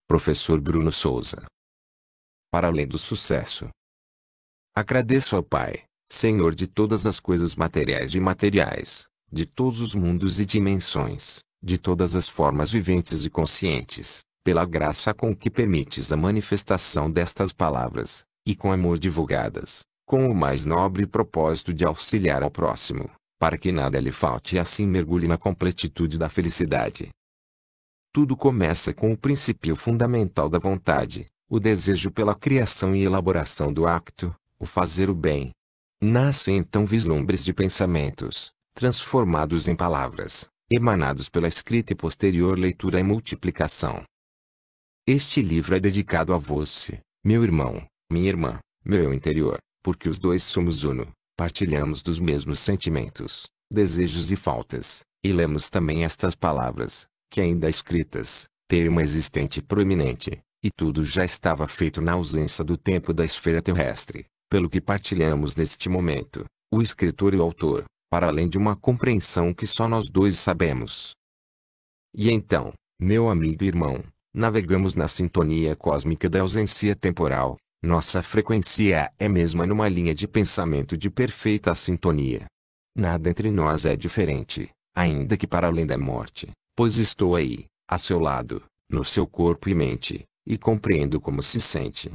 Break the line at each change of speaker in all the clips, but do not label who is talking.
Professor Bruno Souza. Para além do sucesso. Agradeço ao Pai, Senhor de todas as coisas materiais e imateriais, de todos os mundos e dimensões, de todas as formas viventes e conscientes, pela graça com que permites a manifestação destas palavras, e com amor divulgadas, com o mais nobre propósito de auxiliar ao próximo, para que nada lhe falte e assim mergulhe na completitude da felicidade. Tudo começa com o princípio fundamental da vontade, o desejo pela criação e elaboração do acto, o fazer o bem. Nascem então vislumbres de pensamentos, transformados em palavras, emanados pela escrita e posterior leitura e multiplicação. Este livro é dedicado a você, meu irmão, minha irmã, meu eu interior, porque os dois somos uno, partilhamos dos mesmos sentimentos, desejos e faltas, e lemos também estas palavras, que ainda escritas, têm uma existente proeminente, e tudo já estava feito na ausência do tempo da esfera terrestre, pelo que partilhamos neste momento, o escritor e o autor, para além de uma compreensão que só nós dois sabemos. E então, meu amigo e irmão, navegamos na sintonia cósmica da ausência temporal, nossa frequência é mesma numa linha de pensamento de perfeita sintonia. Nada entre nós é diferente, ainda que para além da morte, pois estou aí, a seu lado, no seu corpo e mente, e compreendo como se sente.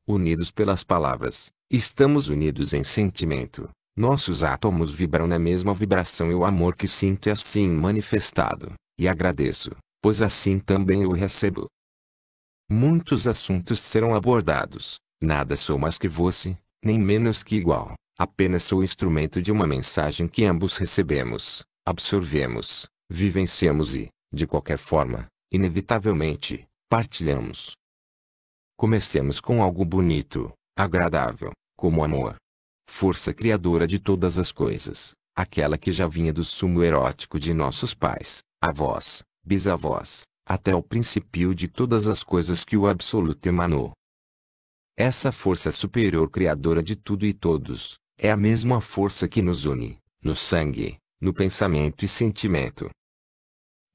Unidos pelas palavras, estamos unidos em sentimento, nossos átomos vibram na mesma vibração e o amor que sinto é assim manifestado, e agradeço, pois assim também eu recebo. Muitos assuntos serão abordados, nada sou mais que você, nem menos que igual, apenas sou instrumento de uma mensagem que ambos recebemos, absorvemos, vivenciamos e, de qualquer forma, inevitavelmente, partilhamos. Comecemos com algo bonito, agradável, como amor. Força criadora de todas as coisas, aquela que já vinha do sumo erótico de nossos pais, avós, bisavós, até o princípio de todas as coisas que o Absoluto emanou. Essa força superior criadora de tudo e todos, é a mesma força que nos une, no sangue, no pensamento e sentimento.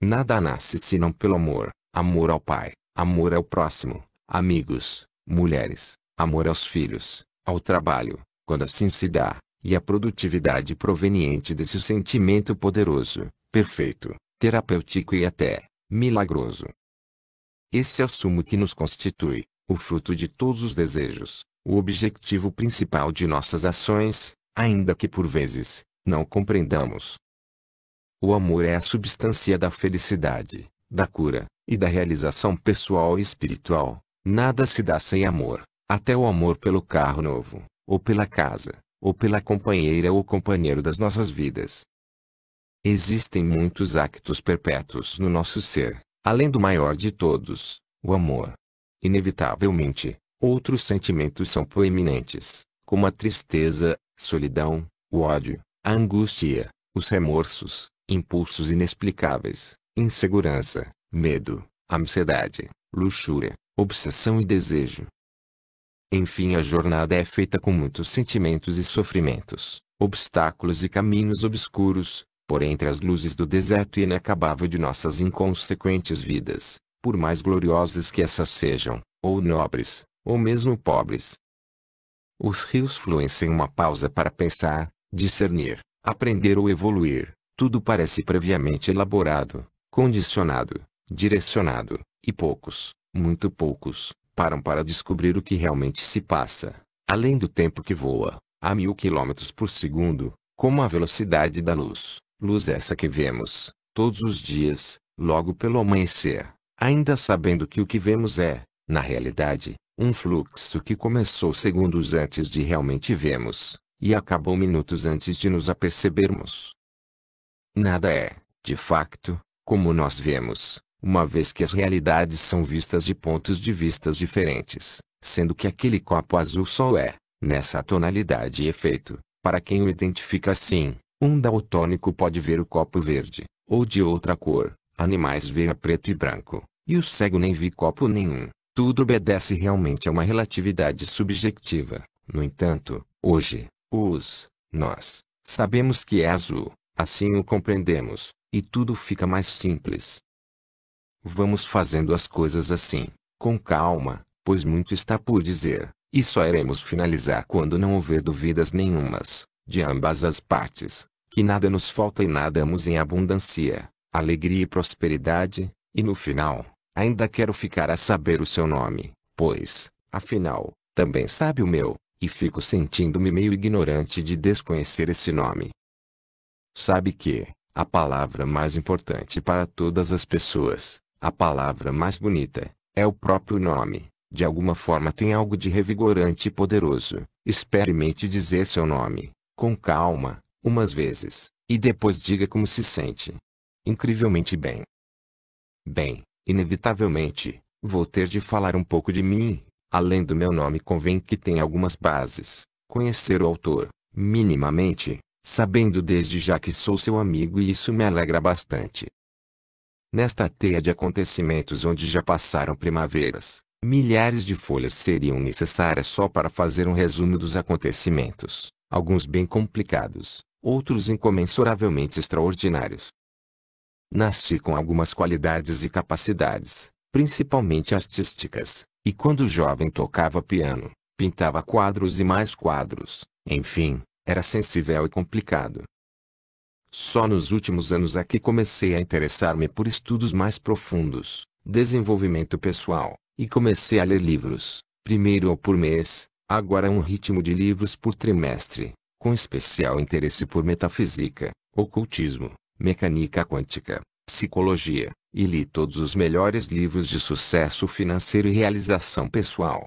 Nada nasce senão pelo amor, amor ao Pai, amor ao próximo, amigos, mulheres, amor aos filhos, ao trabalho, quando assim se dá, e a produtividade proveniente desse sentimento poderoso, perfeito, terapêutico e até milagroso. Esse é o sumo que nos constitui, o fruto de todos os desejos, o objetivo principal de nossas ações, ainda que por vezes, não compreendamos. O amor é a substância da felicidade, da cura, e da realização pessoal e espiritual. Nada se dá sem amor, até o amor pelo carro novo, ou pela casa, ou pela companheira ou companheiro das nossas vidas. Existem muitos actos perpétuos no nosso ser, além do maior de todos, o amor. Inevitavelmente, outros sentimentos são proeminentes, como a tristeza, solidão, o ódio, a angústia, os remorsos, impulsos inexplicáveis, insegurança, medo, ansiedade, luxúria, obsessão e desejo. Enfim, a jornada é feita com muitos sentimentos e sofrimentos, obstáculos e caminhos obscuros, por entre as luzes do deserto inacabável de nossas inconsequentes vidas, por mais gloriosas que essas sejam, ou nobres, ou mesmo pobres. Os rios fluem sem uma pausa para pensar, discernir, aprender ou evoluir, tudo parece previamente elaborado, condicionado, direcionado, e poucos, muito poucos, param para descobrir o que realmente se passa, além do tempo que voa, a 1000 km por segundo, como a velocidade da luz, luz essa que vemos, todos os dias, logo pelo amanhecer, ainda sabendo que o que vemos é, na realidade, um fluxo que começou segundos antes de realmente vermos, e acabou minutos antes de nos apercebermos. Nada é, de facto, como nós vemos, uma vez que as realidades são vistas de pontos de vistas diferentes, sendo que aquele copo azul só é, nessa tonalidade e efeito, para quem o identifica assim, um daltônico pode ver o copo verde, ou de outra cor, animais veem a preto e branco, e o cego nem vê copo nenhum. Tudo obedece realmente a uma relatividade subjetiva. No entanto, hoje, nós, sabemos que é azul, assim o compreendemos, e tudo fica mais simples. Vamos fazendo as coisas assim, Com calma, pois muito está por dizer, e só iremos finalizar quando não houver dúvidas nenhumas, de ambas as partes, que nada nos falta e nadamos em abundância, alegria e prosperidade, e no final, ainda quero ficar a saber o seu nome, pois, afinal, também sabe o meu, e fico sentindo-me meio ignorante de desconhecer esse nome. Sabe que, a palavra mais importante para todas as pessoas, a palavra mais bonita, é o próprio nome. De alguma forma tem algo de revigorante e poderoso. Experimente dizer seu nome, com calma, umas vezes, e depois diga como se sente. Incrivelmente bem. Bem, inevitavelmente, vou ter de falar um pouco de mim. Além do meu nome, convém que tenha algumas bases. Conhecer o autor, minimamente, sabendo desde já que sou seu amigo, e isso me alegra bastante. Nesta teia de acontecimentos onde já passaram primaveras, milhares de folhas seriam necessárias só para fazer um resumo dos acontecimentos, alguns bem complicados, outros incomensuravelmente extraordinários. Nasci com algumas qualidades e capacidades, principalmente artísticas, e quando jovem tocava piano, pintava quadros e mais quadros, enfim, era sensível e complicado. Só nos últimos anos é que comecei a interessar-me por estudos mais profundos, desenvolvimento pessoal, e comecei a ler livros, primeiro um por mês, agora um ritmo de livros por trimestre, com especial interesse por metafísica, ocultismo, mecânica quântica, psicologia, e li todos os melhores livros de sucesso financeiro e realização pessoal.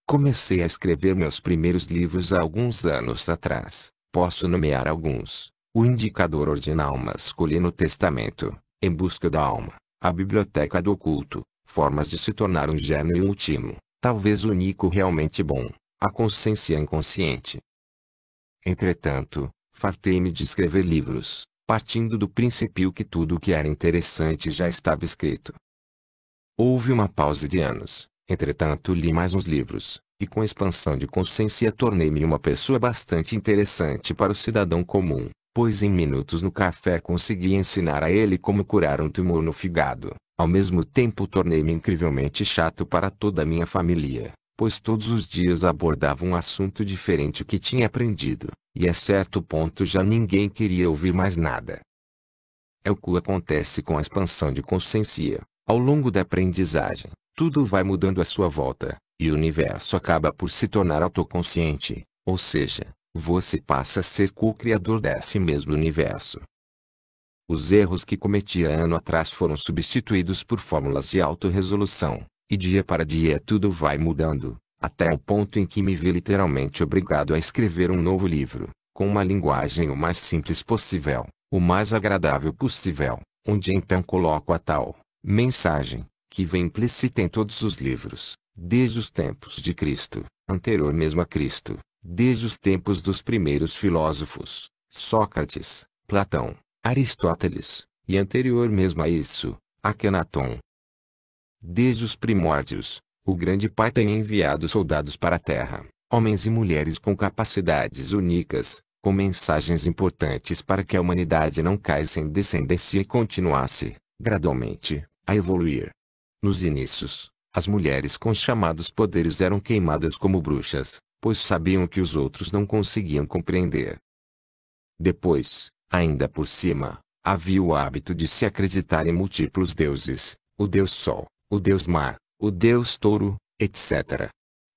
Comecei a escrever meus primeiros livros há alguns anos atrás, posso nomear alguns: O Indicador Ordinal Masculino, Testamento, Em Busca da Alma, A Biblioteca do Oculto, Formas de se tornar um gênio, e o último, talvez o único realmente bom, A Consciência Inconsciente. Entretanto, fartei-me de escrever livros, partindo do princípio que tudo o que era interessante já estava escrito. Houve uma pausa de anos, entretanto li mais uns livros, e com expansão de consciência tornei-me uma pessoa bastante interessante para o cidadão comum, pois em minutos no café consegui ensinar a ele como curar um tumor no fígado. Ao mesmo tempo tornei-me incrivelmente chato para toda a minha família, pois todos os dias abordava um assunto diferente que tinha aprendido, e a certo ponto já ninguém queria ouvir mais nada. É o que acontece com a expansão de consciência. Ao longo da aprendizagem, tudo vai mudando à sua volta, e o universo acaba por se tornar autoconsciente, ou seja, você passa a ser co-criador desse mesmo universo. Os erros que cometia ano atrás foram substituídos por fórmulas de autorresolução, e dia para dia tudo vai mudando, até o ponto em que me vi literalmente obrigado a escrever um novo livro, com uma linguagem o mais simples possível, o mais agradável possível, onde então coloco a tal mensagem, que vem implícita em todos os livros, desde os tempos de Cristo, anterior mesmo a Cristo, desde os tempos dos primeiros filósofos, Sócrates, Platão, Aristóteles, e anterior mesmo a isso, Akenaton. Desde os primórdios, o grande pai tem enviado soldados para a terra, homens e mulheres com capacidades únicas, com mensagens importantes para que a humanidade não caísse em descendência e continuasse, gradualmente, a evoluir. Nos inícios, as mulheres com chamados poderes eram queimadas como bruxas, pois sabiam que os outros não conseguiam compreender. Depois, ainda por cima, havia o hábito de se acreditar em múltiplos deuses, o deus Sol, o deus Mar, o deus Touro, etc.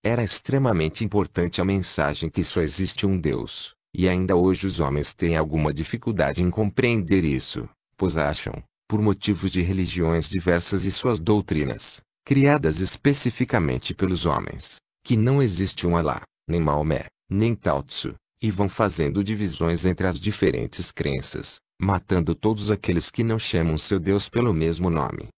Era extremamente importante a mensagem que só existe um Deus, e ainda hoje os homens têm alguma dificuldade em compreender isso, pois acham, por motivos de religiões diversas e suas doutrinas, criadas especificamente pelos homens, que não existe um Alá, nem Maomé, nem Lao Tzu, e vão fazendo divisões entre as diferentes crenças, matando todos aqueles que não chamam seu Deus pelo mesmo nome.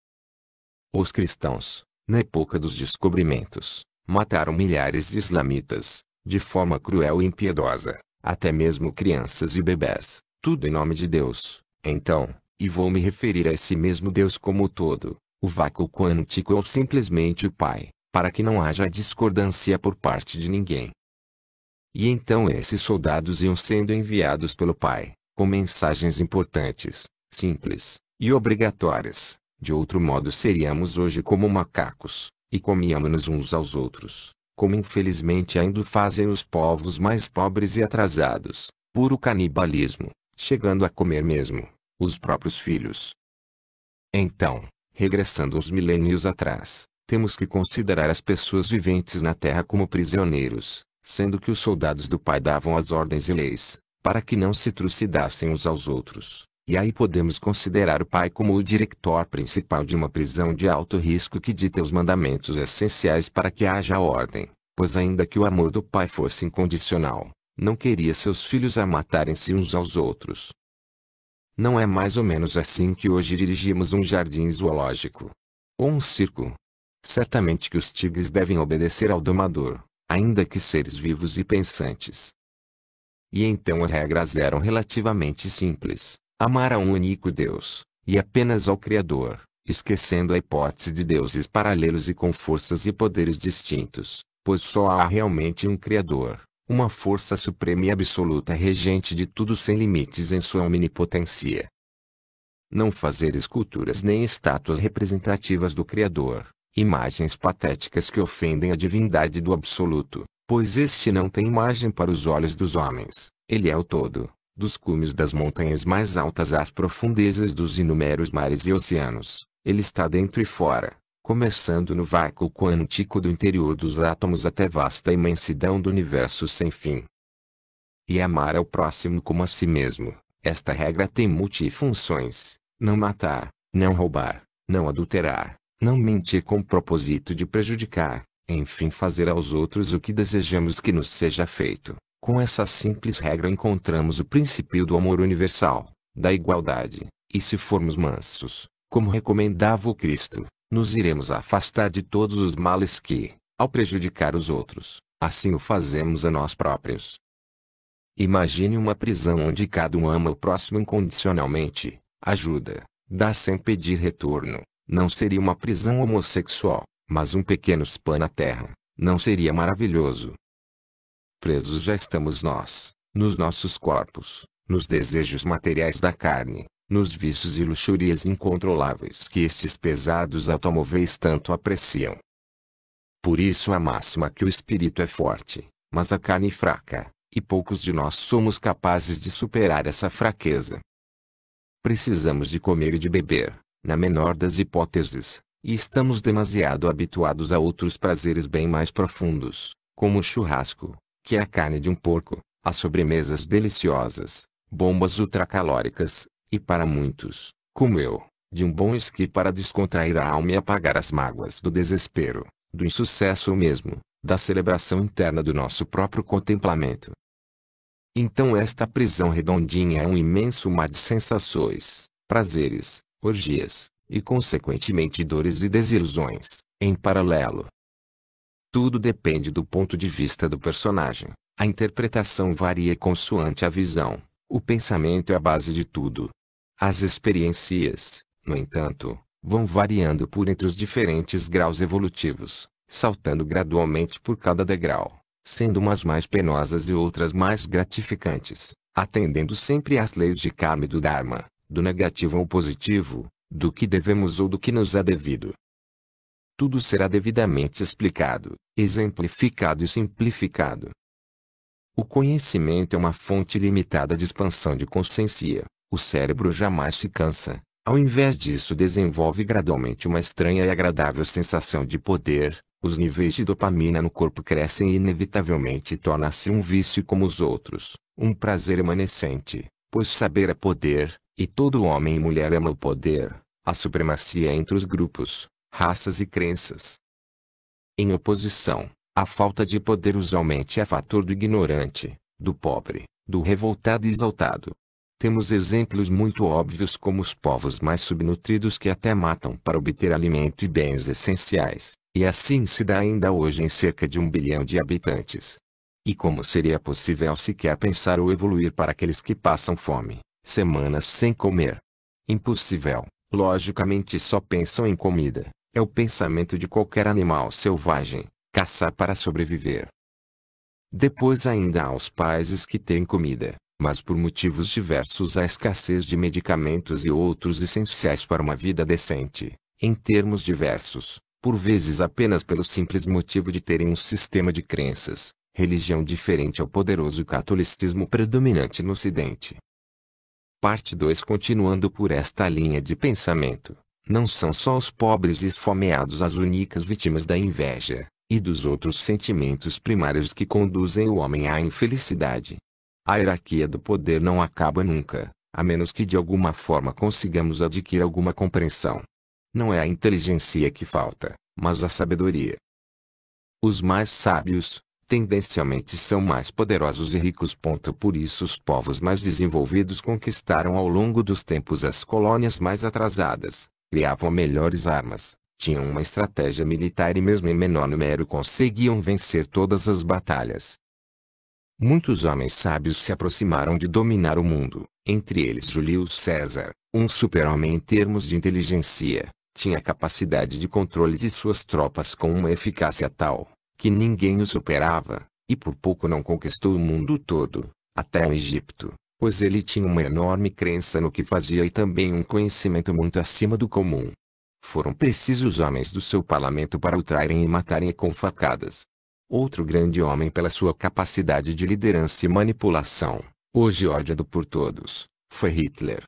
Os cristãos, na época dos descobrimentos, mataram milhares de islamitas, de forma cruel e impiedosa, até mesmo crianças e bebés, tudo em nome de Deus. Então, e vou me referir a esse mesmo Deus como o todo, o vácuo quântico ou simplesmente o Pai, para que não haja discordância por parte de ninguém. E então esses soldados iam sendo enviados pelo Pai, com mensagens importantes, simples, e obrigatórias, De outro modo seríamos hoje como macacos, e comíamos-nos uns aos outros, como infelizmente ainda o fazem os povos mais pobres e atrasados, puro canibalismo, chegando a comer mesmo os próprios filhos. Então, regressando uns milênios atrás, temos que considerar as pessoas viventes na Terra como prisioneiros, sendo que os soldados do Pai davam as ordens e leis, para que não se trucidassem uns aos outros. E aí podemos considerar o Pai como o diretor principal de uma prisão de alto risco que dita os mandamentos essenciais para que haja ordem, pois ainda que o amor do Pai fosse incondicional, não queria seus filhos a matarem-se uns aos outros. Não é mais ou menos assim que hoje dirigimos um jardim zoológico ou um circo. Certamente que os tigres devem obedecer ao domador, ainda que seres vivos e pensantes. E então as regras eram relativamente simples: amar a um único Deus, e apenas ao Criador, esquecendo a hipótese de deuses paralelos e com forças e poderes distintos, pois só há realmente um Criador, uma força suprema e absoluta regente de tudo sem limites em sua omnipotência. Não fazer esculturas nem estátuas representativas do Criador, imagens patéticas que ofendem a divindade do Absoluto, pois este não tem imagem para os olhos dos homens, ele é o todo, dos cumes das montanhas mais altas às profundezas dos inúmeros mares e oceanos, ele está dentro e fora, começando no vácuo quântico do interior dos átomos até vasta imensidão do universo sem fim. E amar ao próximo como a si mesmo, esta regra tem multifunções: não matar, não roubar, não adulterar, não mentir com o propósito de prejudicar, enfim fazer aos outros o que desejamos que nos seja feito. Com essa simples regra encontramos o princípio do amor universal, da igualdade, e se formos mansos, como recomendava o Cristo, nos iremos afastar de todos os males que, ao prejudicar os outros, assim o fazemos a nós próprios. Imagine uma prisão onde cada um ama o próximo incondicionalmente, ajuda, dá sem pedir retorno. Não seria uma prisão homossexual, mas um pequeno spa na terra. Não seria maravilhoso? Presos já estamos nós, nos nossos corpos, nos desejos materiais da carne, nos vícios e luxúrias incontroláveis que estes pesados automóveis tanto apreciam. Por isso a máxima que o espírito é forte, mas a carne fraca, e poucos de nós somos capazes de superar essa fraqueza. Precisamos de comer e de beber, na menor das hipóteses, e estamos demasiado habituados a outros prazeres bem mais profundos, como o churrasco, que é a carne de um porco, as sobremesas deliciosas, bombas ultracalóricas, e para muitos, como eu, de um bom esqui para descontrair a alma e apagar as mágoas do desespero, do insucesso ou mesmo, da celebração interna do nosso próprio contemplamento. Então esta prisão redondinha é um imenso mar de sensações, prazeres, orgias, e consequentemente dores e desilusões, em paralelo. Tudo depende do ponto de vista do personagem, a interpretação varia consoante a visão, o pensamento é a base de tudo. As experiências, no entanto, vão variando por entre os diferentes graus evolutivos, saltando gradualmente por cada degrau, sendo umas mais penosas e outras mais gratificantes, atendendo sempre às leis de karma e do dharma, do negativo ao positivo, do que devemos ou do que nos é devido. Tudo será devidamente explicado, exemplificado e simplificado. O conhecimento é uma fonte limitada de expansão de consciência. O cérebro jamais se cansa, ao invés disso desenvolve gradualmente uma estranha e agradável sensação de poder, os níveis de dopamina no corpo crescem e inevitavelmente torna-se um vício como os outros, um prazer evanescente, pois saber é poder, e todo homem e mulher ama o poder, a supremacia entre os grupos, raças e crenças. Em oposição, a falta de poder usualmente é fator do ignorante, do pobre, do revoltado e exaltado. Temos exemplos muito óbvios como os povos mais subnutridos que até matam para obter alimento e bens essenciais, e assim se dá ainda hoje em cerca de 1 bilhão de habitantes. E como seria possível sequer pensar ou evoluir para aqueles que passam fome, semanas sem comer? Impossível, logicamente só pensam em comida, é o pensamento de qualquer animal selvagem, caçar para sobreviver. Depois ainda há os países que têm comida, Mas por motivos diversos, a escassez de medicamentos e outros essenciais para uma vida decente, em termos diversos, por vezes apenas pelo simples motivo de terem um sistema de crenças, religião diferente ao poderoso catolicismo predominante no Ocidente. Parte 2. Continuando por esta linha de pensamento, não são só os pobres e esfomeados as únicas vítimas da inveja e dos outros sentimentos primários que conduzem o homem à infelicidade. A hierarquia do poder não acaba nunca, a menos que de alguma forma consigamos adquirir alguma compreensão. Não é a inteligência que falta, mas a sabedoria. Os mais sábios, tendencialmente, são mais poderosos e ricos. Por isso os povos mais desenvolvidos conquistaram ao longo dos tempos as colônias mais atrasadas, criavam melhores armas, tinham uma estratégia militar e mesmo em menor número conseguiam vencer todas as batalhas. Muitos homens sábios se aproximaram de dominar o mundo, entre eles Júlio César, um super-homem em termos de inteligência, tinha capacidade de controle de suas tropas com uma eficácia tal, que ninguém o superava, e por pouco não conquistou o mundo todo, até o Egito, pois ele tinha uma enorme crença no que fazia e também um conhecimento muito acima do comum. Foram precisos homens do seu parlamento para o traírem e matarem com facadas. Outro grande homem pela sua capacidade de liderança e manipulação, hoje odiado por todos, foi Hitler.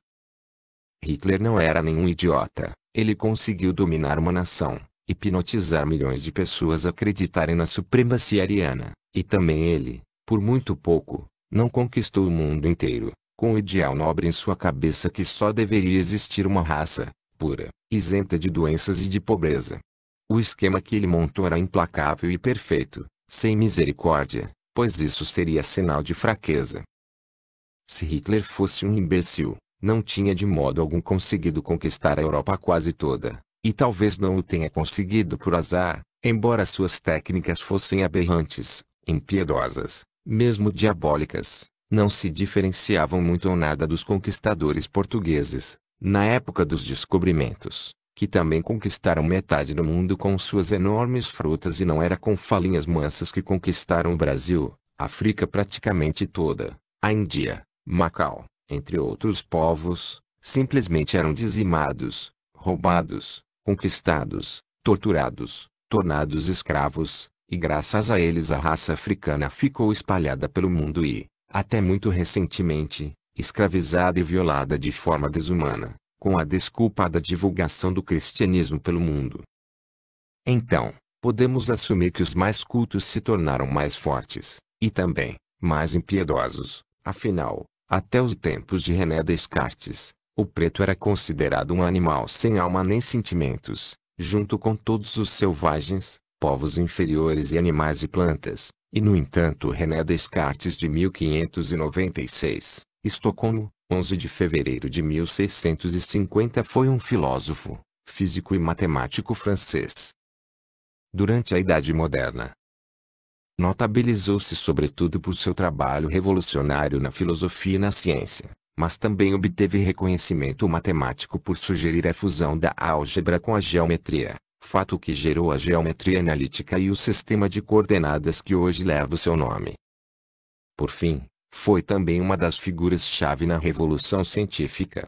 Hitler não era nenhum idiota, ele conseguiu dominar uma nação, hipnotizar milhões de pessoas a acreditarem na supremacia ariana, e também ele, por muito pouco, não conquistou o mundo inteiro, com o ideal nobre em sua cabeça que só deveria existir uma raça, pura, isenta de doenças e de pobreza. O esquema que ele montou era implacável e perfeito, sem misericórdia, pois isso seria sinal de fraqueza. Se Hitler fosse um imbecil, não tinha de modo algum conseguido conquistar a Europa quase toda, e talvez não o tenha conseguido por azar, embora suas técnicas fossem aberrantes, impiedosas, mesmo diabólicas, não se diferenciavam muito ou nada dos conquistadores portugueses, na época dos descobrimentos, que também conquistaram metade do mundo com suas enormes frutas, e não era com falinhas mansas que conquistaram o Brasil, a África praticamente toda, a Índia, Macau, entre outros povos, simplesmente eram dizimados, roubados, conquistados, torturados, tornados escravos, e graças a eles a raça africana ficou espalhada pelo mundo e, até muito recentemente, escravizada e violada de forma desumana, com a desculpa da divulgação do cristianismo pelo mundo. Então, podemos assumir que os mais cultos se tornaram mais fortes, e também, mais impiedosos, afinal, até os tempos de René Descartes, o preto era considerado um animal sem alma nem sentimentos, junto com todos os selvagens, povos inferiores e animais e plantas, e no entanto René Descartes de 1596, Estocolmo, 11 de fevereiro de 1650 foi um filósofo, físico e matemático francês. Durante a Idade Moderna, notabilizou-se sobretudo por seu trabalho revolucionário na filosofia e na ciência, mas também obteve reconhecimento matemático por sugerir a fusão da álgebra com a geometria, fato que gerou a geometria analítica e o sistema de coordenadas que hoje leva o seu nome. Por fim, foi também uma das figuras-chave na Revolução Científica.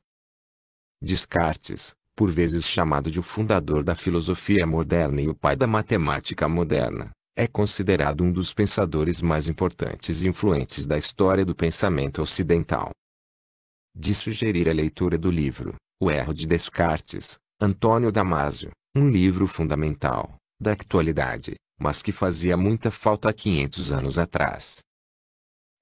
Descartes, por vezes chamado de o fundador da filosofia moderna e o pai da matemática moderna, é considerado um dos pensadores mais importantes e influentes da história do pensamento ocidental. De sugerir a leitura do livro O Erro de Descartes, Antônio Damasio, um livro fundamental, da atualidade, mas que fazia muita falta há 500 anos atrás.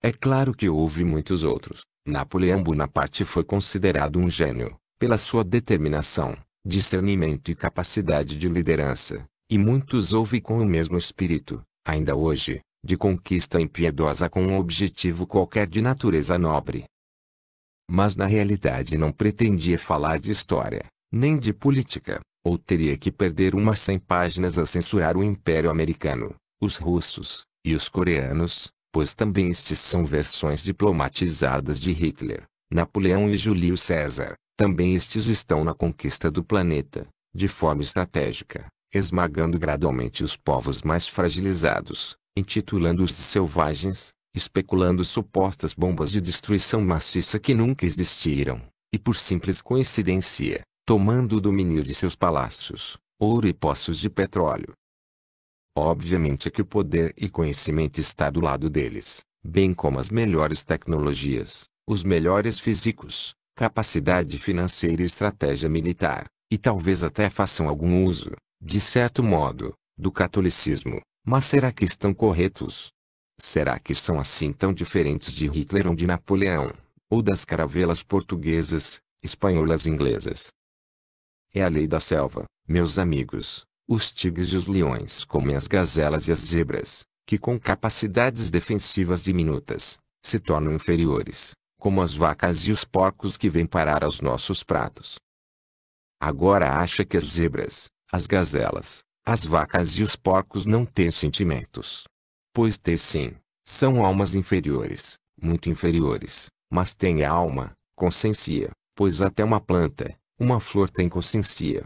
É claro que houve muitos outros. Napoleão Bonaparte foi considerado um gênio, pela sua determinação, discernimento e capacidade de liderança, e muitos houve com o mesmo espírito, ainda hoje, de conquista impiedosa com um objetivo qualquer de natureza nobre. Mas na realidade não pretendia falar de história, nem de política, ou teria que perder umas 100 páginas a censurar o Império Americano, os russos, e os coreanos, pois também estes são versões diplomatizadas de Hitler, Napoleão e Júlio César, também estes estão na conquista do planeta, de forma estratégica, esmagando gradualmente os povos mais fragilizados, intitulando-os de selvagens, especulando supostas bombas de destruição maciça que nunca existiram, e por simples coincidência, tomando o domínio de seus palácios, ouro e poços de petróleo. Obviamente que o poder e conhecimento está do lado deles, bem como as melhores tecnologias, os melhores físicos, capacidade financeira e estratégia militar, e talvez até façam algum uso, de certo modo, do catolicismo. Mas será que estão corretos? Será que são assim tão diferentes de Hitler ou de Napoleão, ou das caravelas portuguesas, espanholas e inglesas? É a lei da selva, meus amigos. Os tigres e os leões comem as gazelas e as zebras, que com capacidades defensivas diminutas, se tornam inferiores, como as vacas e os porcos que vêm parar aos nossos pratos. Agora acha que as zebras, as gazelas, as vacas e os porcos não têm sentimentos? Pois têm sim, são almas inferiores, muito inferiores, mas têm alma, consciência, pois até uma planta, uma flor tem consciência.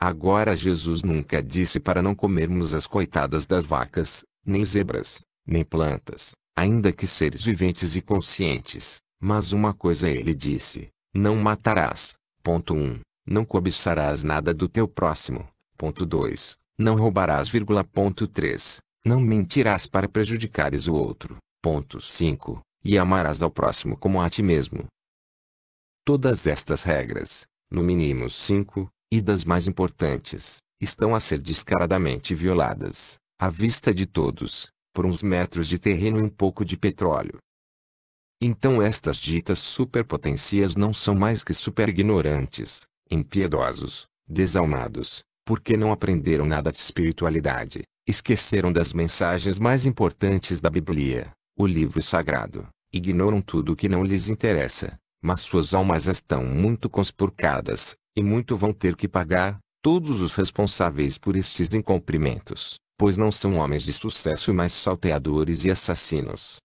Agora Jesus nunca disse para não comermos as coitadas das vacas, nem zebras, nem plantas, ainda que seres viventes e conscientes, mas uma coisa ele disse: não matarás. Ponto 1. Não cobiçarás nada do teu próximo. Ponto 2. Não roubarás. Ponto 3. Não mentirás para prejudicares o outro. Ponto 5. E amarás ao próximo como a ti mesmo. Todas estas regras, no mínimo 5, e das mais importantes, estão a ser descaradamente violadas, à vista de todos, por uns metros de terreno e um pouco de petróleo. Então estas ditas superpotências não são mais que super-ignorantes, impiedosos, desalmados, porque não aprenderam nada de espiritualidade, esqueceram das mensagens mais importantes da Bíblia, o livro sagrado, ignoram tudo o que não lhes interessa, mas suas almas estão muito conspurcadas, e muito vão ter que pagar, todos os responsáveis por estes incumprimentos, pois não são homens de sucesso mas salteadores e assassinos.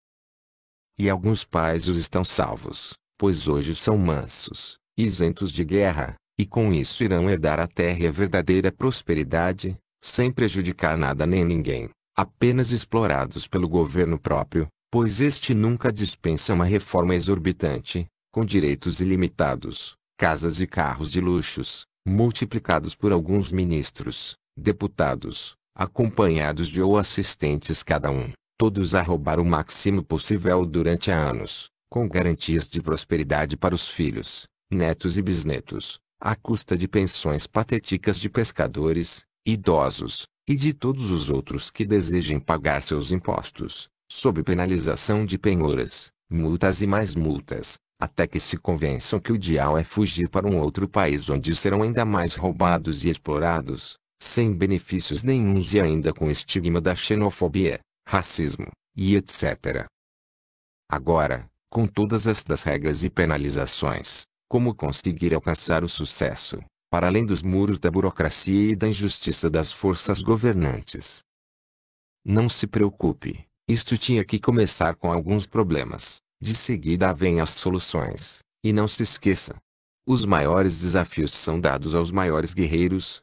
E alguns pais os estão salvos, pois hoje são mansos, isentos de guerra, e com isso irão herdar a terra e a verdadeira prosperidade, sem prejudicar nada nem ninguém, apenas explorados pelo governo próprio, pois este nunca dispensa uma reforma exorbitante, com direitos ilimitados, casas e carros de luxos, multiplicados por alguns ministros, deputados, acompanhados de ou assistentes cada um, todos a roubar o máximo possível durante anos, com garantias de prosperidade para os filhos, netos e bisnetos, à custa de pensões patéticas de pescadores, idosos, e de todos os outros que desejem pagar seus impostos, sob penalização de penhoras, multas e mais multas, até que se convençam que o ideal é fugir para um outro país onde serão ainda mais roubados e explorados, sem benefícios nenhuns e ainda com o estigma da xenofobia, racismo, e etc. Agora, com todas estas regras e penalizações, como conseguir alcançar o sucesso, para além dos muros da burocracia e da injustiça das forças governantes? Não se preocupe, isto tinha que começar com alguns problemas. De seguida vêm as soluções, e não se esqueça. Os maiores desafios são dados aos maiores guerreiros.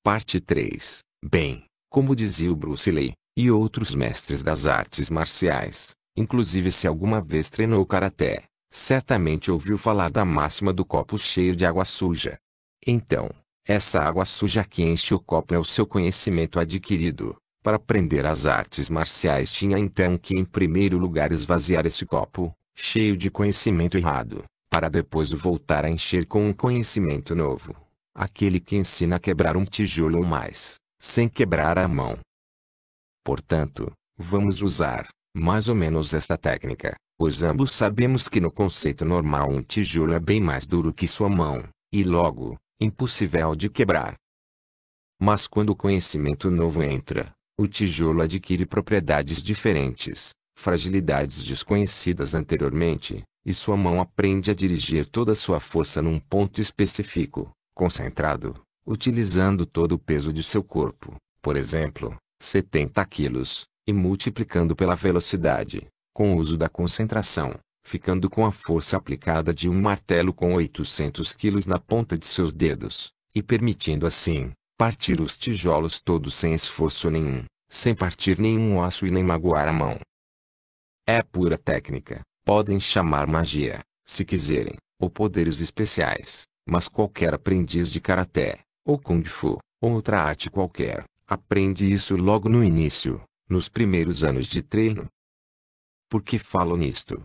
Parte 3. Bem, como dizia o Bruce Lee, e outros mestres das artes marciais, inclusive se alguma vez treinou karaté, certamente ouviu falar da máxima do copo cheio de água suja. Então, essa água suja que enche o copo é o seu conhecimento adquirido. Para aprender as artes marciais tinha então que em primeiro lugar esvaziar esse copo, cheio de conhecimento errado, para depois o voltar a encher com um conhecimento novo, aquele que ensina a quebrar um tijolo ou mais, sem quebrar a mão. Portanto, vamos usar, mais ou menos essa técnica, pois ambos sabemos que no conceito normal um tijolo é bem mais duro que sua mão, e logo, impossível de quebrar. Mas quando o conhecimento novo entra, o tijolo adquire propriedades diferentes, fragilidades desconhecidas anteriormente, e sua mão aprende a dirigir toda a sua força num ponto específico, concentrado, utilizando todo o peso de seu corpo, por exemplo, 70 quilos, e multiplicando pela velocidade, com o uso da concentração, ficando com a força aplicada de um martelo com 800 quilos na ponta de seus dedos, e permitindo assim, partir os tijolos todos sem esforço nenhum, sem partir nenhum osso e nem magoar a mão. É pura técnica, podem chamar magia, se quiserem, ou poderes especiais, mas qualquer aprendiz de karatê, ou kung fu, ou outra arte qualquer, aprende isso logo no início, nos primeiros anos de treino. Por que falo nisto?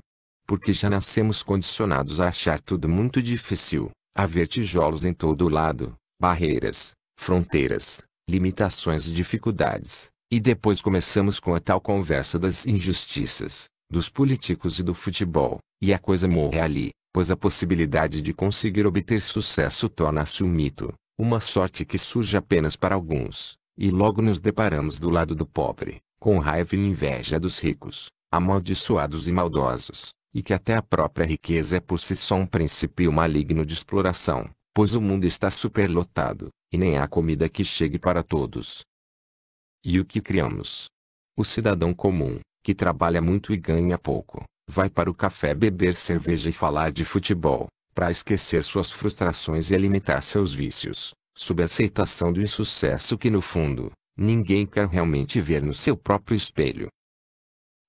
Porque já nascemos condicionados a achar tudo muito difícil, a ver tijolos em todo lado, barreiras, fronteiras, limitações e dificuldades, e depois começamos com a tal conversa das injustiças, dos políticos e do futebol, e a coisa morre ali, pois a possibilidade de conseguir obter sucesso torna-se um mito, uma sorte que surge apenas para alguns, e logo nos deparamos do lado do pobre, com raiva e inveja dos ricos, amaldiçoados e maldosos, e que até a própria riqueza é por si só um princípio maligno de exploração, pois o mundo está superlotado, e nem há comida que chegue para todos. E o que criamos? O cidadão comum, que trabalha muito e ganha pouco, vai para o café beber cerveja e falar de futebol, para esquecer suas frustrações e alimentar seus vícios, sob a aceitação do insucesso que no fundo, ninguém quer realmente ver no seu próprio espelho.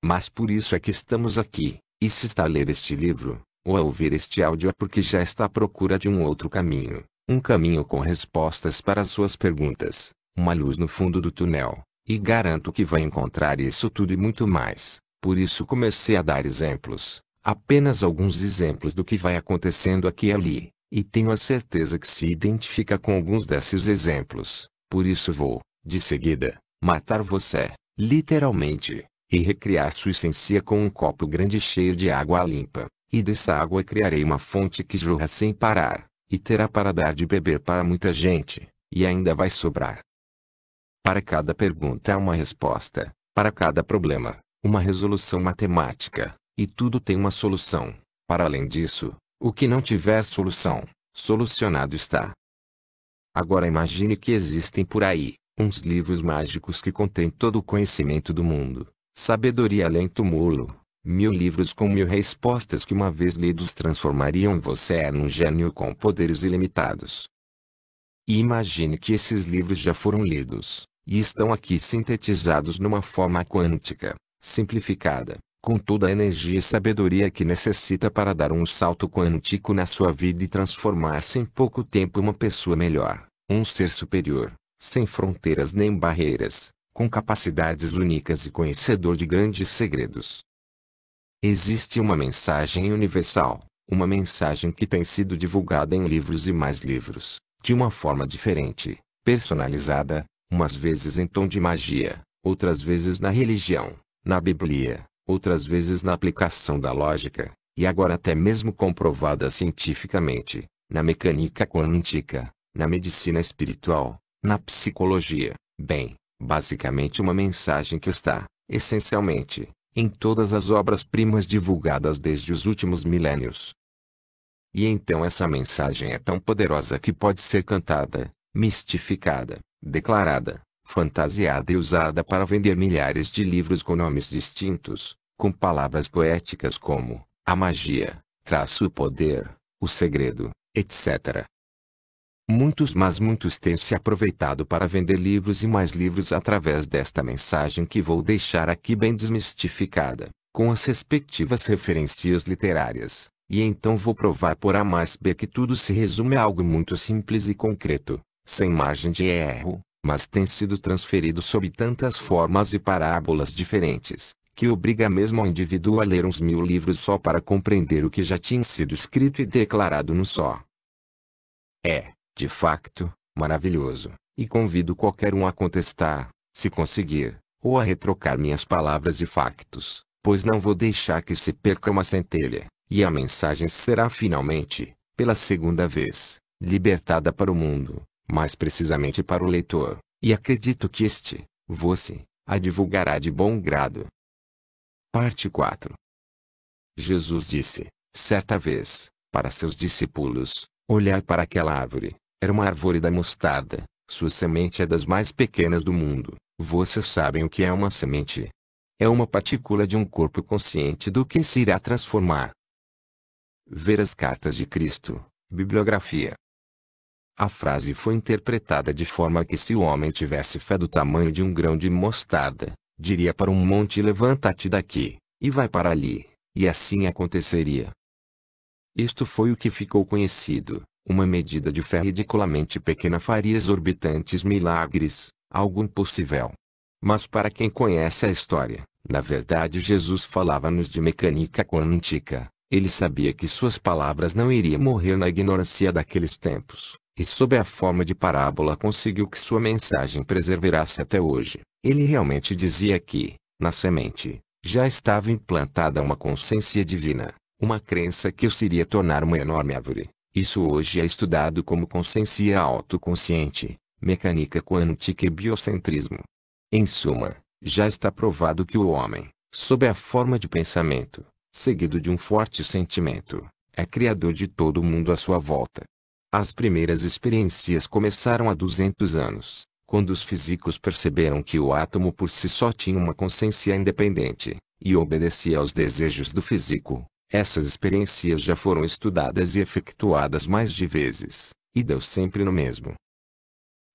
Mas por isso é que estamos aqui, e se está a ler este livro, ou a ouvir este áudio é porque já está à procura de um outro caminho, um caminho com respostas para as suas perguntas, uma luz no fundo do túnel, e garanto que vai encontrar isso tudo e muito mais. Por isso comecei a dar exemplos, apenas alguns exemplos do que vai acontecendo aqui e ali, e tenho a certeza que se identifica com alguns desses exemplos, por isso vou, de seguida, matar você, literalmente, e recriar sua essência com um copo grande cheio de água limpa, e dessa água criarei uma fonte que jorra sem parar, e terá para dar de beber para muita gente, e ainda vai sobrar. Para cada pergunta há uma resposta, para cada problema, uma resolução matemática, e tudo tem uma solução. Para além disso, o que não tiver solução, solucionado está. Agora imagine que existem por aí, uns livros mágicos que contêm todo o conhecimento do mundo, sabedoria além túmulo, 1000 livros com 1000 respostas que uma vez lidos transformariam você num gênio com poderes ilimitados. E imagine que esses livros já foram lidos, e estão aqui sintetizados numa forma quântica, simplificada, com toda a energia e sabedoria que necessita para dar um salto quântico na sua vida e transformar-se em pouco tempo uma pessoa melhor, um ser superior, sem fronteiras nem barreiras, com capacidades únicas e conhecedor de grandes segredos. Existe uma mensagem universal, uma mensagem que tem sido divulgada em livros e mais livros, de uma forma diferente, personalizada, umas vezes em tom de magia, outras vezes na religião, na Bíblia, outras vezes na aplicação da lógica, e agora até mesmo comprovada cientificamente, na mecânica quântica, na medicina espiritual, na psicologia. Bem, basicamente uma mensagem que está, essencialmente, em todas as obras-primas divulgadas desde os últimos milênios. E então essa mensagem é tão poderosa que pode ser cantada, mistificada, declarada, fantasiada e usada para vender milhares de livros com nomes distintos, com palavras poéticas como a magia, o poder, o segredo, etc. Muitos têm se aproveitado para vender livros e mais livros através desta mensagem que vou deixar aqui bem desmistificada, com as respectivas referências literárias, e então vou provar por A mais B que tudo se resume a algo muito simples e concreto, sem margem de erro, mas tem sido transferido sob tantas formas e parábolas diferentes, que obriga mesmo ao indivíduo a ler uns 1000 livros só para compreender o que já tinha sido escrito e declarado no só. É, de facto, maravilhoso, e convido qualquer um a contestar, se conseguir, ou a retrocar minhas palavras e factos, pois não vou deixar que se perca uma centelha, e a mensagem será finalmente, pela segunda vez, libertada para o mundo, mais precisamente para o leitor, e acredito que você, a divulgará de bom grado. Parte 4. Jesus disse, certa vez, para seus discípulos, olhai para aquela árvore, era uma árvore da mostarda, sua semente é das mais pequenas do mundo. Vocês sabem o que é uma semente? É uma partícula de um corpo consciente do que se irá transformar. Ver as cartas de Cristo, bibliografia. A frase foi interpretada de forma que se o homem tivesse fé do tamanho de um grão de mostarda, diria para um monte: levanta-te daqui, e vai para ali, e assim aconteceria. Isto foi o que ficou conhecido. Uma medida de fé ridiculamente pequena faria exorbitantes milagres, algo impossível. Mas para quem conhece a história, na verdade Jesus falava-nos de mecânica quântica. Ele sabia que suas palavras não iriam morrer na ignorância daqueles tempos, e sob a forma de parábola conseguiu que sua mensagem perseverasse até hoje. Ele realmente dizia que, na semente, já estava implantada uma consciência divina, uma crença que o iria tornar uma enorme árvore. Isso hoje é estudado como consciência autoconsciente, mecânica quântica e biocentrismo. Em suma, já está provado que o homem, sob a forma de pensamento, seguido de um forte sentimento, é criador de todo o mundo à sua volta. As primeiras experiências começaram há 200 anos, quando os físicos perceberam que o átomo por si só tinha uma consciência independente, e obedecia aos desejos do físico. Essas experiências já foram estudadas e efetuadas mais de vezes, e deu sempre no mesmo.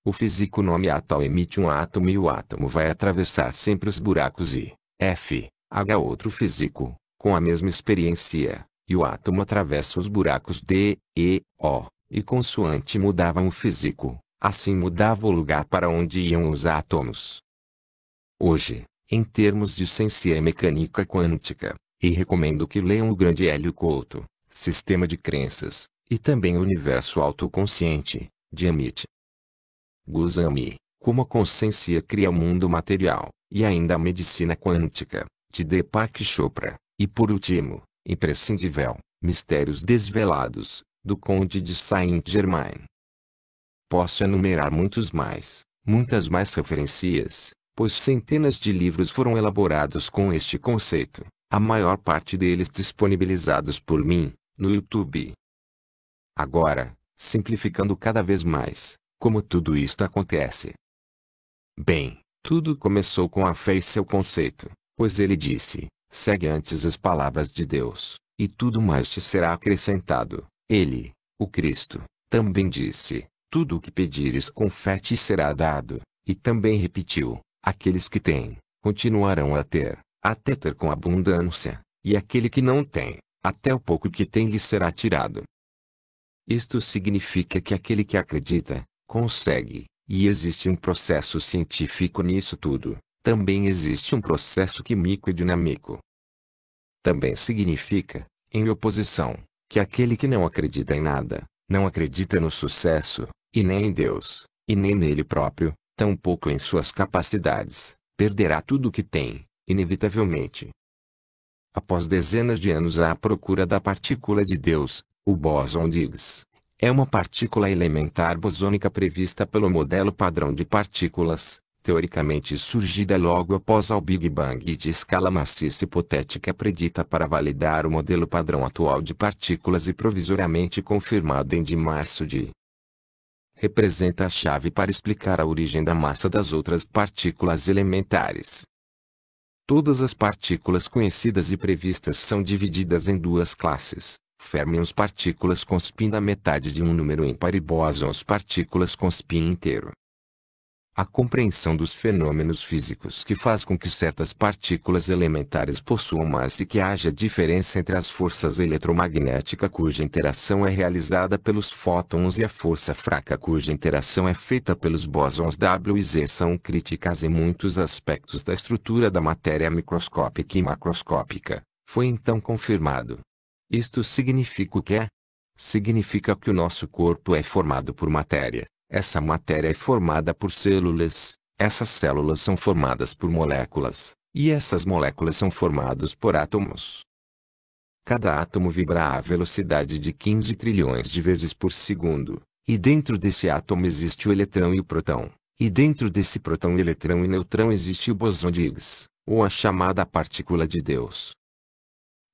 O físico nomeado tal emite um átomo e o átomo vai atravessar sempre os buracos I, F, H. Outro físico, com a mesma experiência, e o átomo atravessa os buracos D, E, O, e consoante mudava o físico, assim mudava o lugar para onde iam os átomos. Hoje, em termos de ciência e mecânica quântica, e recomendo que leiam o grande Hélio Couto, Sistema de Crenças, e também o Universo Autoconsciente, de Amit Goswami, Como a Consciência Cria o Mundo Material, e ainda a Medicina Quântica, de Deepak Chopra, e por último, imprescindível, Mistérios Desvelados, do Conde de Saint-Germain. Posso enumerar muitas mais referências, pois centenas de livros foram elaborados com este conceito, a maior parte deles disponibilizados por mim, no YouTube. Agora, simplificando cada vez mais, como tudo isto acontece? Bem, tudo começou com a fé e seu conceito, pois ele disse: segue antes as palavras de Deus, e tudo mais te será acrescentado. Ele, o Cristo, também disse: tudo o que pedires com fé te será dado, e também repetiu: aqueles que têm, continuarão a ter, até ter com abundância, e aquele que não tem, até o pouco que tem lhe será tirado. Isto significa que aquele que acredita, consegue, e existe um processo científico nisso tudo. Também existe um processo químico e dinâmico. Também significa, em oposição, que aquele que não acredita em nada, não acredita no sucesso, e nem em Deus, e nem nele próprio, tampouco em suas capacidades, perderá tudo o que tem, inevitavelmente. Após dezenas de anos à procura da partícula de Deus, o bóson de Higgs é uma partícula elementar bosônica prevista pelo modelo padrão de partículas, teoricamente surgida logo após o Big Bang e de escala maciça hipotética predita para validar o modelo padrão atual de partículas e provisoriamente confirmado em de março de representa a chave para explicar a origem da massa das outras partículas elementares. Todas as partículas conhecidas e previstas são divididas em duas classes: férmions, partículas com spin da metade de um número ímpar, e bósons, partículas com spin inteiro. A compreensão dos fenômenos físicos que faz com que certas partículas elementares possuam massa e que haja diferença entre as forças eletromagnética cuja interação é realizada pelos fótons e a força fraca cuja interação é feita pelos bósons W e Z são críticas em muitos aspectos da estrutura da matéria microscópica e macroscópica. Foi então confirmado. Isto significa o quê? Significa que o nosso corpo é formado por matéria. Essa matéria é formada por células, essas células são formadas por moléculas, e essas moléculas são formadas por átomos. Cada átomo vibra à velocidade de 15 trilhões de vezes por segundo, e dentro desse átomo existe o eletrão e o próton, e dentro desse próton, eletrão e neutrão existe o bóson de Higgs, ou a chamada partícula de Deus.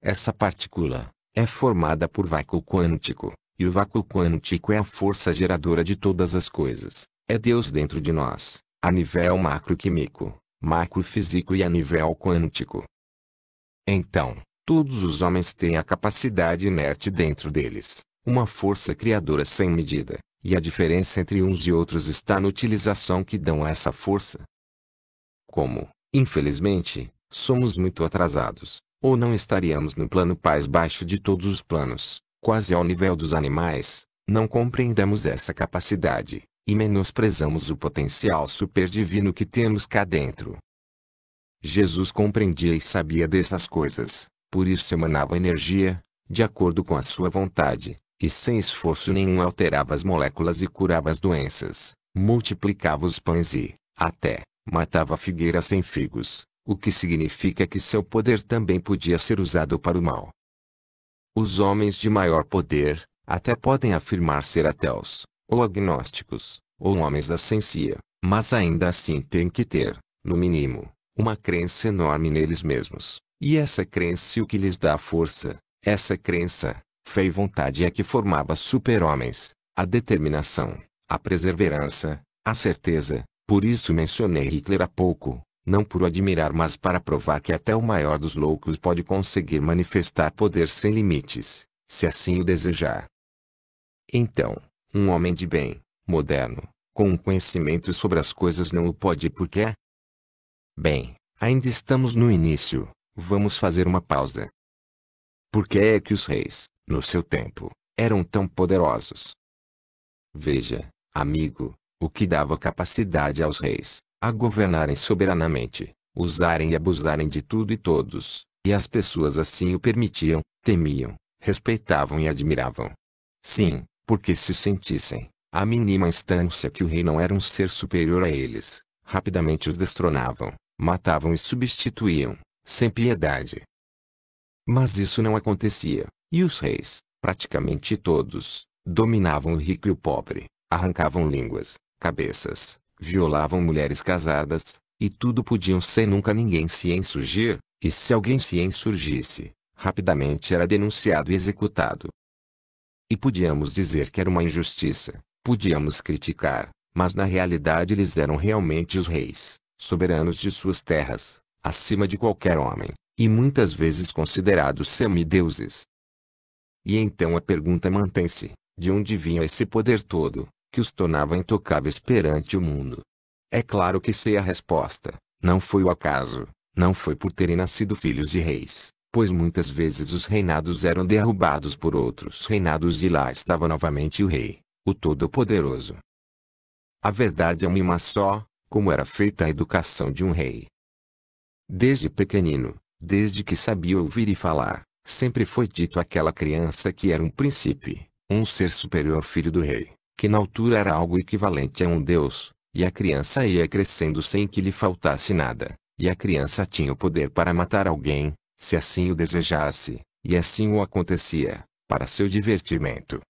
Essa partícula é formada por vácuo quântico. E o vácuo quântico é a força geradora de todas as coisas. É Deus dentro de nós, a nível macroquímico, macrofísico e a nível quântico. Então, todos os homens têm a capacidade inerte dentro deles, uma força criadora sem medida, e a diferença entre uns e outros está na utilização que dão a essa força. Como, infelizmente, somos muito atrasados, ou não estaríamos no plano mais baixo de todos os planos, quase ao nível dos animais, não compreendemos essa capacidade, e menosprezamos o potencial superdivino que temos cá dentro. Jesus compreendia e sabia dessas coisas, por isso emanava energia, de acordo com a sua vontade, e sem esforço nenhum alterava as moléculas e curava as doenças, multiplicava os pães e, até, matava a figueira sem figos, o que significa que seu poder também podia ser usado para o mal. Os homens de maior poder, até podem afirmar ser ateus, ou agnósticos, ou homens da ciência, mas ainda assim têm que ter, no mínimo, uma crença enorme neles mesmos, e essa crença é o que lhes dá força, essa crença, fé e vontade é que formava super-homens, a determinação, a perseverança, a certeza. Por isso mencionei Hitler há pouco, não por o admirar mas para provar que até o maior dos loucos pode conseguir manifestar poder sem limites, se assim o desejar. Então, um homem de bem, moderno, com um conhecimento sobre as coisas não o pode por quê? Bem, ainda estamos no início, vamos fazer uma pausa. Por que é que os reis, no seu tempo, eram tão poderosos? Veja, amigo, o que dava capacidade aos reis, a governarem soberanamente, usarem e abusarem de tudo e todos, e as pessoas assim o permitiam, temiam, respeitavam e admiravam. Sim, porque se sentissem, a mínima instância que o rei não era um ser superior a eles, rapidamente os destronavam, matavam e substituíam, sem piedade. Mas isso não acontecia, e os reis, praticamente todos, dominavam o rico e o pobre, arrancavam línguas, cabeças, violavam mulheres casadas, e tudo podiam sem nunca ninguém se insurgir, e se alguém se insurgisse, rapidamente era denunciado e executado. E podíamos dizer que era uma injustiça, podíamos criticar, mas na realidade eles eram realmente os reis, soberanos de suas terras, acima de qualquer homem, e muitas vezes considerados semideuses. E então a pergunta mantém-se, de onde vinha esse poder todo, que os tornava intocáveis perante o mundo? É claro que sei a resposta, não foi o acaso, não foi por terem nascido filhos de reis, pois muitas vezes os reinados eram derrubados por outros reinados e lá estava novamente o rei, o Todo-Poderoso. A verdade é uma só, como era feita a educação de um rei. Desde pequenino, desde que sabia ouvir e falar, sempre foi dito àquela criança que era um príncipe, um ser superior filho do rei, que na altura era algo equivalente a um deus, e a criança ia crescendo sem que lhe faltasse nada, e a criança tinha o poder para matar alguém, se assim o desejasse, e assim o acontecia, para seu divertimento.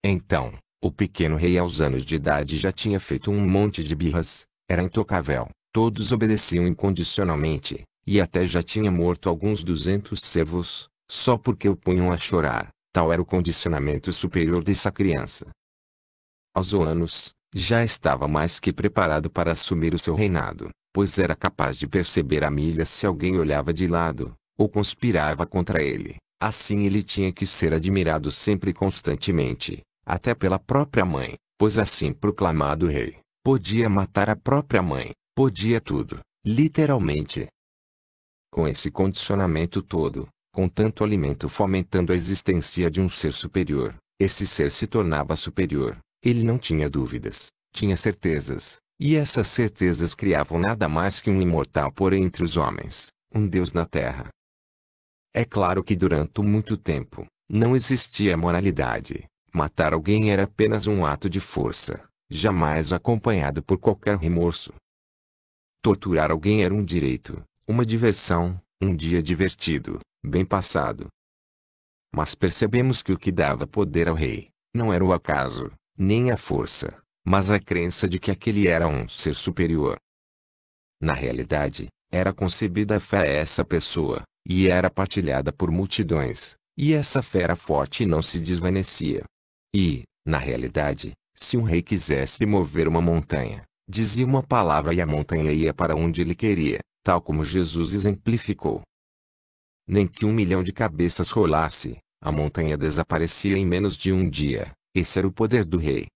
Então, o pequeno rei aos anos de idade já tinha feito um monte de birras, era intocável, todos obedeciam incondicionalmente, e até já tinha morto alguns 200 servos, só porque o punham a chorar, tal era o condicionamento superior dessa criança. Aos anos, já estava mais que preparado para assumir o seu reinado, pois era capaz de perceber a milhas se alguém olhava de lado, ou conspirava contra ele. Assim ele tinha que ser admirado sempre e constantemente, até pela própria mãe, pois assim proclamado rei, podia matar a própria mãe, podia tudo, literalmente. Com esse condicionamento todo, com tanto alimento fomentando a existência de um ser superior, esse ser se tornava superior, ele não tinha dúvidas, tinha certezas, e essas certezas criavam nada mais que um imortal por entre os homens, um Deus na terra. É claro que durante muito tempo, não existia moralidade, matar alguém era apenas um ato de força, jamais acompanhado por qualquer remorso. Torturar alguém era um direito, uma diversão, um dia divertido, bem passado. Mas percebemos que o que dava poder ao rei, não era o acaso, nem a força, mas a crença de que aquele era um ser superior. Na realidade, era concebida a fé a essa pessoa, e era partilhada por multidões, e essa fé era forte e não se desvanecia. E, na realidade, se um rei quisesse mover uma montanha, dizia uma palavra e a montanha ia para onde ele queria, tal como Jesus exemplificou. Nem que 1 milhão de cabeças rolasse, a montanha desaparecia em menos de um dia. Esse era o poder do rei,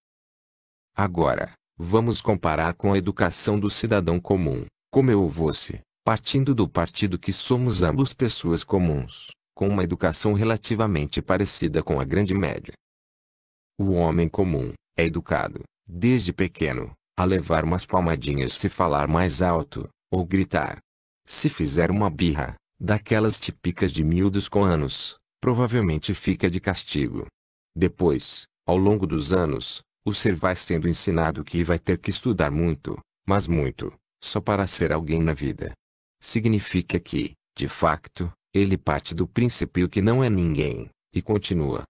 Agora, vamos comparar com a educação do cidadão comum, como eu ou você, partindo do partido que somos ambos pessoas comuns, com uma educação relativamente parecida com a grande média. O homem comum é educado, desde pequeno, a levar umas palmadinhas se falar mais alto, ou gritar. Se fizer uma birra, daquelas típicas de miúdos com anos, provavelmente fica de castigo. Depois, ao longo dos anos, o ser vai sendo ensinado que vai ter que estudar muito, mas muito, só para ser alguém na vida. Significa que, de facto, ele parte do princípio que não é ninguém, e continua.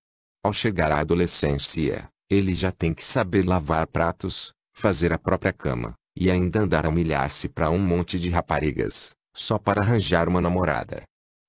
Ao chegar à adolescência, ele já tem que saber lavar pratos, fazer a própria cama, e ainda andar a humilhar-se para um monte de raparigas, só para arranjar uma namorada.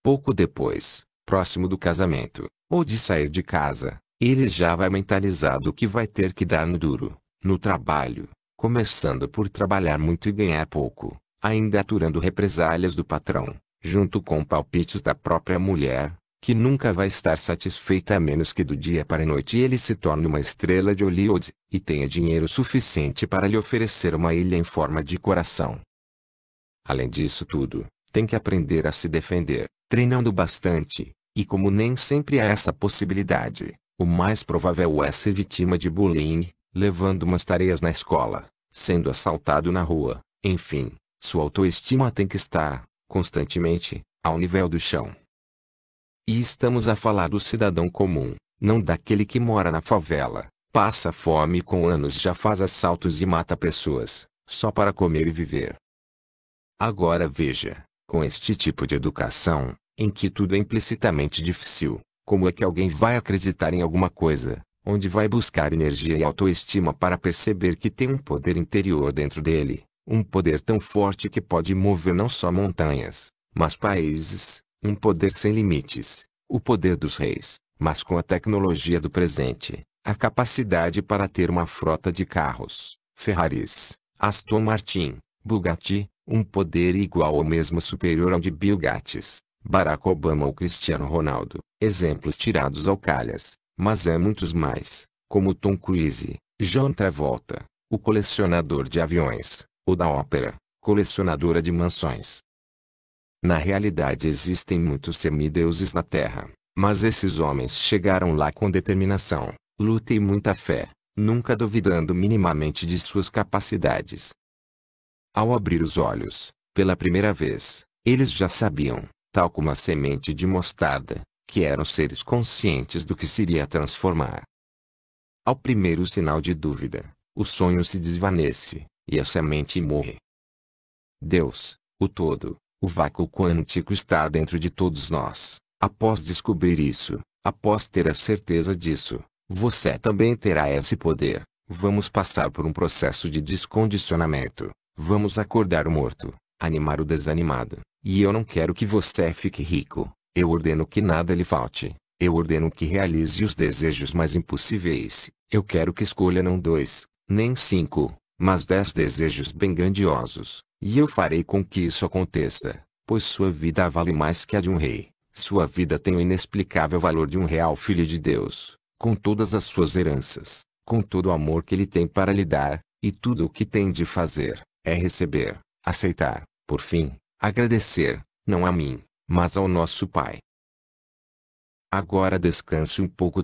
Pouco depois, próximo do casamento, ou de sair de casa, ele já vai mentalizado que vai ter que dar no duro, no trabalho, começando por trabalhar muito e ganhar pouco, ainda aturando represálias do patrão, junto com palpites da própria mulher, que nunca vai estar satisfeita a menos que do dia para a noite ele se torne uma estrela de Hollywood, e tenha dinheiro suficiente para lhe oferecer uma ilha em forma de coração. Além disso tudo, tem que aprender a se defender, treinando bastante, e como nem sempre há essa possibilidade, o mais provável é ser vítima de bullying, levando umas tareias na escola, sendo assaltado na rua, enfim, sua autoestima tem que estar, constantemente, ao nível do chão. E estamos a falar do cidadão comum, não daquele que mora na favela, passa fome e com anos já faz assaltos e mata pessoas, só para comer e viver. Agora veja, com este tipo de educação, em que tudo é implicitamente difícil, como é que alguém vai acreditar em alguma coisa, onde vai buscar energia e autoestima para perceber que tem um poder interior dentro dele, um poder tão forte que pode mover não só montanhas, mas países, um poder sem limites, o poder dos reis, mas com a tecnologia do presente, a capacidade para ter uma frota de carros, Ferraris, Aston Martin, Bugatti, um poder igual ou mesmo superior ao de Bill Gates, Barack Obama ou Cristiano Ronaldo, exemplos tirados ao calhas, mas há muitos mais, como Tom Cruise, John Travolta, o colecionador de aviões, ou da ópera, colecionadora de mansões. Na realidade existem muitos semideuses na Terra, mas esses homens chegaram lá com determinação, luta e muita fé, nunca duvidando minimamente de suas capacidades. Ao abrir os olhos, pela primeira vez, eles já sabiam, tal como a semente de mostarda, que eram seres conscientes do que se iria transformar. Ao primeiro sinal de dúvida, o sonho se desvanece, e a semente morre. Deus, o todo, o vácuo quântico está dentro de todos nós. Após descobrir isso, após ter a certeza disso, você também terá esse poder. Vamos passar por um processo de descondicionamento. Vamos acordar o morto, animar o desanimado. E eu não quero que você fique rico. Eu ordeno que nada lhe falte. Eu ordeno que realize os desejos mais impossíveis. Eu quero que escolha não 2, nem 5, mas 10 desejos bem grandiosos. E eu farei com que isso aconteça, pois sua vida vale mais que a de um rei. Sua vida tem o inexplicável valor de um real filho de Deus, com todas as suas heranças, com todo o amor que ele tem para lhe dar, e tudo o que tem de fazer, é receber, aceitar, por fim, agradecer, não a mim, mas ao nosso Pai. Agora descanse um pouco.